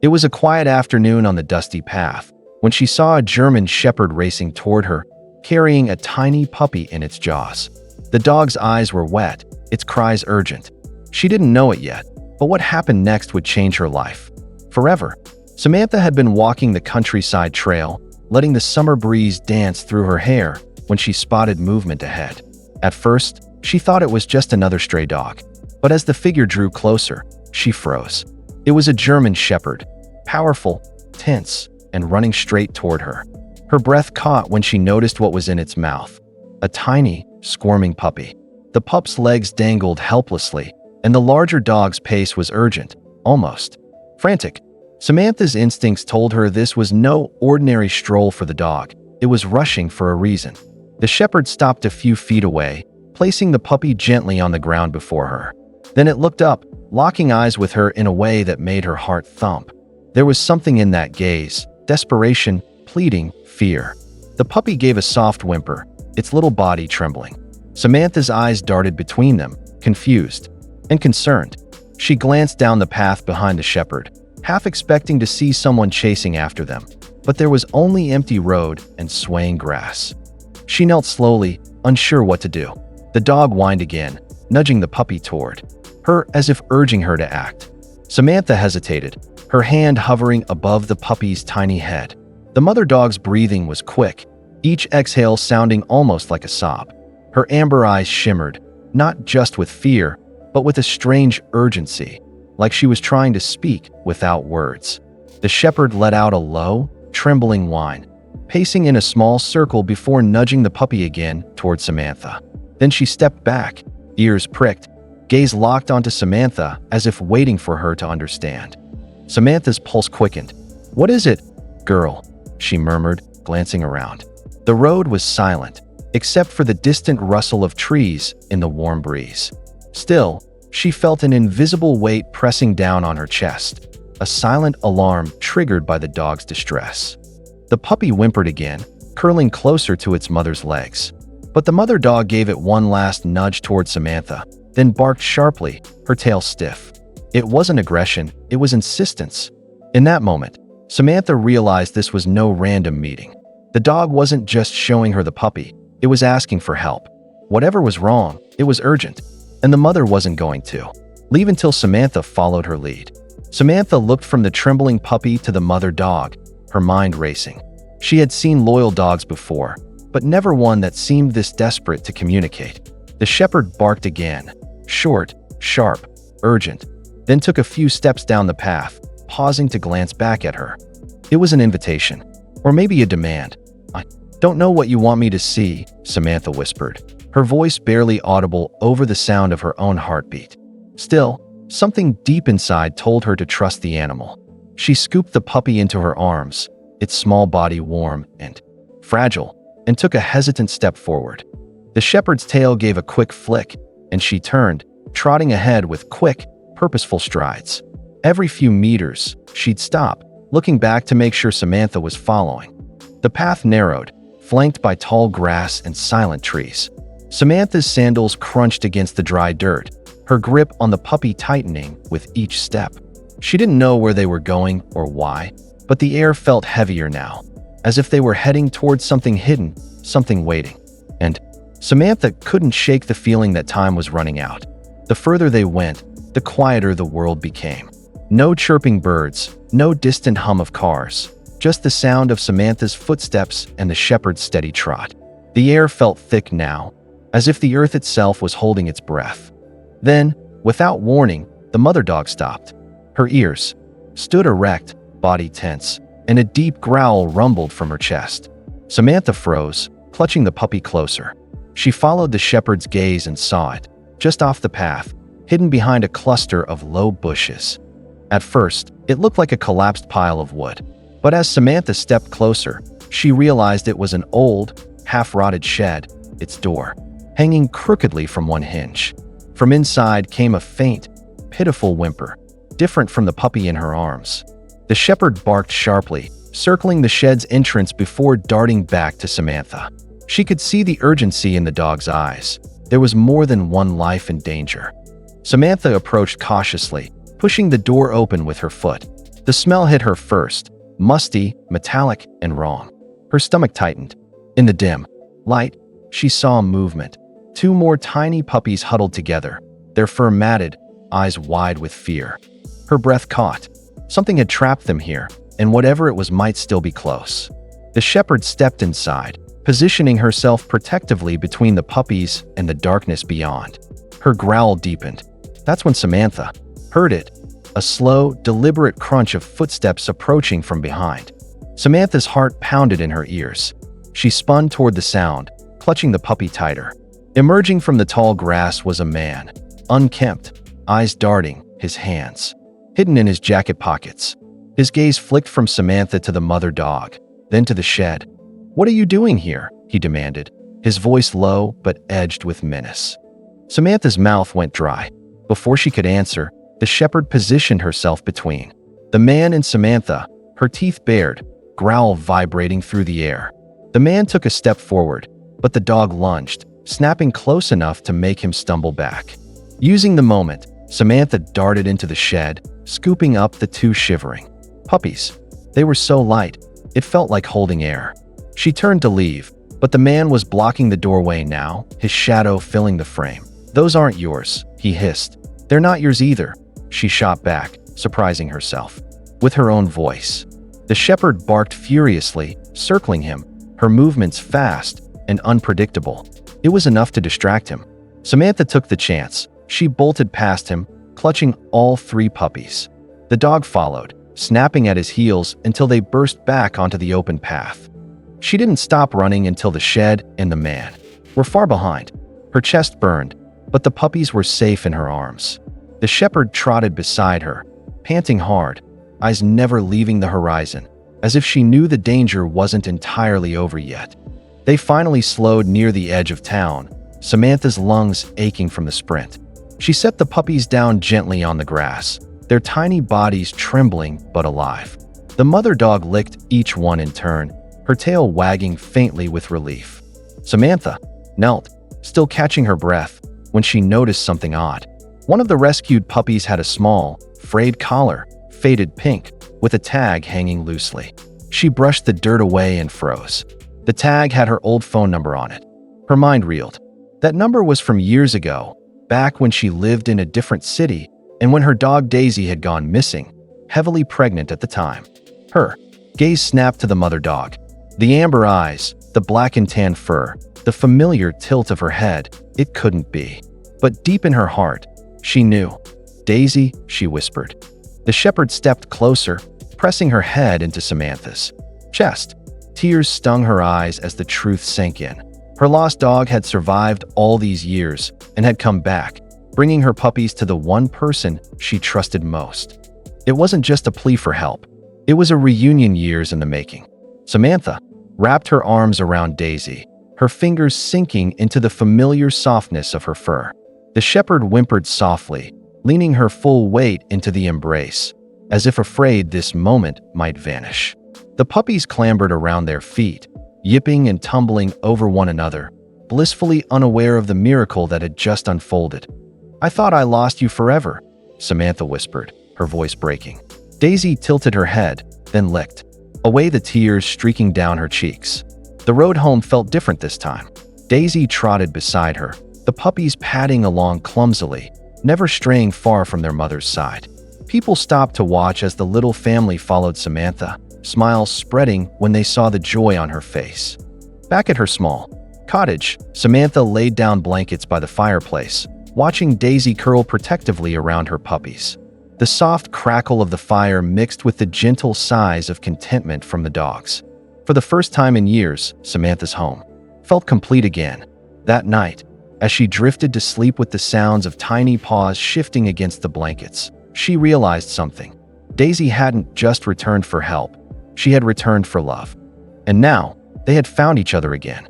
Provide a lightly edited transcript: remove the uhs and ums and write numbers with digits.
It was a quiet afternoon on the dusty path when she saw a German shepherd racing toward her, carrying a tiny puppy in its jaws. The dog's eyes were wet, its cries urgent. She didn't know it yet, but what happened next would change her life forever. Samantha had been walking the countryside trail, letting the summer breeze dance through her hair when she spotted movement ahead. At first, she thought it was just another stray dog, but as the figure drew closer, she froze. It was a German shepherd, powerful, tense, and running straight toward her. Her breath caught when she noticed what was in its mouth: a tiny, squirming puppy. The pup's legs dangled helplessly, and the larger dog's pace was urgent, almost frantic. Samantha's instincts told her this was no ordinary stroll for the dog. It was rushing for a reason. The shepherd stopped a few feet away, placing the puppy gently on the ground before her. Then it looked up, locking eyes with her in a way that made her heart thump. There was something in that gaze: desperation, pleading, fear. The puppy gave a soft whimper, its little body trembling. Samantha's eyes darted between them, confused and concerned. She glanced down the path behind the shepherd, half expecting to see someone chasing after them, but there was only empty road and swaying grass. She knelt slowly, unsure what to do. The dog whined again, nudging the puppy toward her as if urging her to act. Samantha hesitated, her hand hovering above the puppy's tiny head. The mother dog's breathing was quick, each exhale sounding almost like a sob. Her amber eyes shimmered, not just with fear, but with a strange urgency, like she was trying to speak without words. The shepherd let out a low, trembling whine, pacing in a small circle before nudging the puppy again toward Samantha. Then she stepped back, ears pricked, gaze locked onto Samantha as if waiting for her to understand. Samantha's pulse quickened. "What is it, girl?" she murmured, glancing around. The road was silent, except for the distant rustle of trees in the warm breeze. Still, she felt an invisible weight pressing down on her chest, a silent alarm triggered by the dog's distress. The puppy whimpered again, curling closer to its mother's legs. But the mother dog gave it one last nudge toward Samantha, then barked sharply, her tail stiff. It wasn't aggression, it was insistence. In that moment, Samantha realized this was no random meeting. The dog wasn't just showing her the puppy, it was asking for help. Whatever was wrong, it was urgent, and the mother wasn't going to leave until Samantha followed her lead. Samantha looked from the trembling puppy to the mother dog, her mind racing. She had seen loyal dogs before, but never one that seemed this desperate to communicate. The shepherd barked again, short, sharp, urgent, then took a few steps down the path, pausing to glance back at her. It was an invitation, or maybe a demand. "I don't know what you want me to see," Samantha whispered, her voice barely audible over the sound of her own heartbeat. Still, something deep inside told her to trust the animal. She scooped the puppy into her arms, its small body warm and fragile, and took a hesitant step forward. The shepherd's tail gave a quick flick, and she turned, trotting ahead with quick, purposeful strides. Every few meters, she'd stop, looking back to make sure Samantha was following. The path narrowed, flanked by tall grass and silent trees. Samantha's sandals crunched against the dry dirt, her grip on the puppy tightening with each step. She didn't know where they were going or why, but the air felt heavier now, as if they were heading towards something hidden, something waiting. And Samantha couldn't shake the feeling that time was running out. The further they went, the quieter the world became. No chirping birds, no distant hum of cars, just the sound of Samantha's footsteps and the shepherd's steady trot. The air felt thick now, as if the earth itself was holding its breath. Then, without warning, the mother dog stopped. Her ears stood erect, body tense, and a deep growl rumbled from her chest. Samantha froze, clutching the puppy closer. She followed the shepherd's gaze and saw it, just off the path, hidden behind a cluster of low bushes. At first, it looked like a collapsed pile of wood, but as Samantha stepped closer, she realized it was an old, half-rotted shed, its door hanging crookedly from one hinge. From inside came a faint, pitiful whimper, different from the puppy in her arms. The shepherd barked sharply, circling the shed's entrance before darting back to Samantha. She could see the urgency in the dog's eyes. There was more than one life in danger. Samantha approached cautiously, pushing the door open with her foot. The smell hit her first, musty, metallic, and wrong. Her stomach tightened. In the dim light, she saw movement. Two more tiny puppies huddled together, their fur matted, eyes wide with fear. Her breath caught. Something had trapped them here, and whatever it was might still be close. The shepherd stepped inside, positioning herself protectively between the puppies and the darkness beyond. Her growl deepened. That's when Samantha heard it, a slow, deliberate crunch of footsteps approaching from behind. Samantha's heart pounded in her ears. She spun toward the sound, clutching the puppy tighter. Emerging from the tall grass was a man, unkempt, eyes darting, his hands hidden in his jacket pockets. His gaze flicked from Samantha to the mother dog, then to the shed. "What are you doing here?" he demanded, his voice low but edged with menace. Samantha's mouth went dry. Before she could answer, the shepherd positioned herself between the man and Samantha, her teeth bared, growl vibrating through the air. The man took a step forward, but the dog lunged, snapping close enough to make him stumble back. Using the moment, Samantha darted into the shed, scooping up the two shivering puppies. They were so light, it felt like holding air. She turned to leave, but the man was blocking the doorway now, his shadow filling the frame. "Those aren't yours," he hissed. "They're not yours either," she shot back, surprising herself with her own voice. The shepherd barked furiously, circling him, her movements fast and unpredictable. It was enough to distract him. Samantha took the chance. She bolted past him, clutching all three puppies. The dog followed, snapping at his heels until they burst back onto the open path. She didn't stop running until the shed and the man were far behind. Her chest burned, but the puppies were safe in her arms. The shepherd trotted beside her, panting hard, eyes never leaving the horizon, as if she knew the danger wasn't entirely over yet. They finally slowed near the edge of town, Samantha's lungs aching from the sprint. She set the puppies down gently on the grass, their tiny bodies trembling but alive. The mother dog licked each one in turn, her tail wagging faintly with relief. Samantha knelt, still catching her breath, when she noticed something odd. One of the rescued puppies had a small, frayed collar, faded pink, with a tag hanging loosely. She brushed the dirt away and froze. The tag had her old phone number on it. Her mind reeled. That number was from years ago, back when she lived in a different city and when her dog Daisy had gone missing, heavily pregnant at the time. Her gaze snapped to the mother dog. The amber eyes, the black and tan fur, the familiar tilt of her head. It couldn't be. But deep in her heart, she knew. "Daisy," she whispered. The shepherd stepped closer, pressing her head into Samantha's chest. Tears stung her eyes as the truth sank in. Her lost dog had survived all these years and had come back, bringing her puppies to the one person she trusted most. It wasn't just a plea for help. It was a reunion years in the making. Samantha wrapped her arms around Daisy, her fingers sinking into the familiar softness of her fur. The shepherd whimpered softly, leaning her full weight into the embrace, as if afraid this moment might vanish. The puppies clambered around their feet, yipping and tumbling over one another, blissfully unaware of the miracle that had just unfolded. "I thought I lost you forever," Samantha whispered, her voice breaking. Daisy tilted her head, then licked away the tears streaking down her cheeks. The road home felt different this time. Daisy trotted beside her, the puppies padding along clumsily, never straying far from their mother's side. People stopped to watch as the little family followed Samantha, smiles spreading when they saw the joy on her face. Back at her small cottage, Samantha laid down blankets by the fireplace, watching Daisy curl protectively around her puppies. The soft crackle of the fire mixed with the gentle sighs of contentment from the dogs. For the first time in years, Samantha's home felt complete again. That night, as she drifted to sleep with the sounds of tiny paws shifting against the blankets, she realized something. Daisy hadn't just returned for help. She had returned for love. And now, they had found each other again.